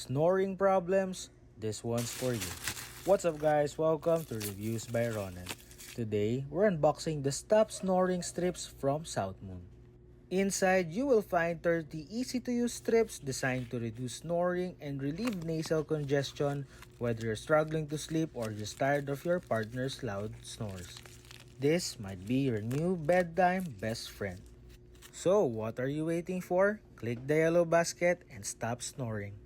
Snoring problems? This one's for you. What's up guys? Welcome to Reviews by Ronan. Today, we're unboxing the Stop Snoring strips from South Moon. Inside, you will find 30 easy-to-use strips designed to reduce snoring and relieve nasal congestion whether you're struggling to sleep or just tired of your partner's loud snores. This might be your new bedtime best friend. So, what are you waiting for? Click the yellow basket and stop snoring.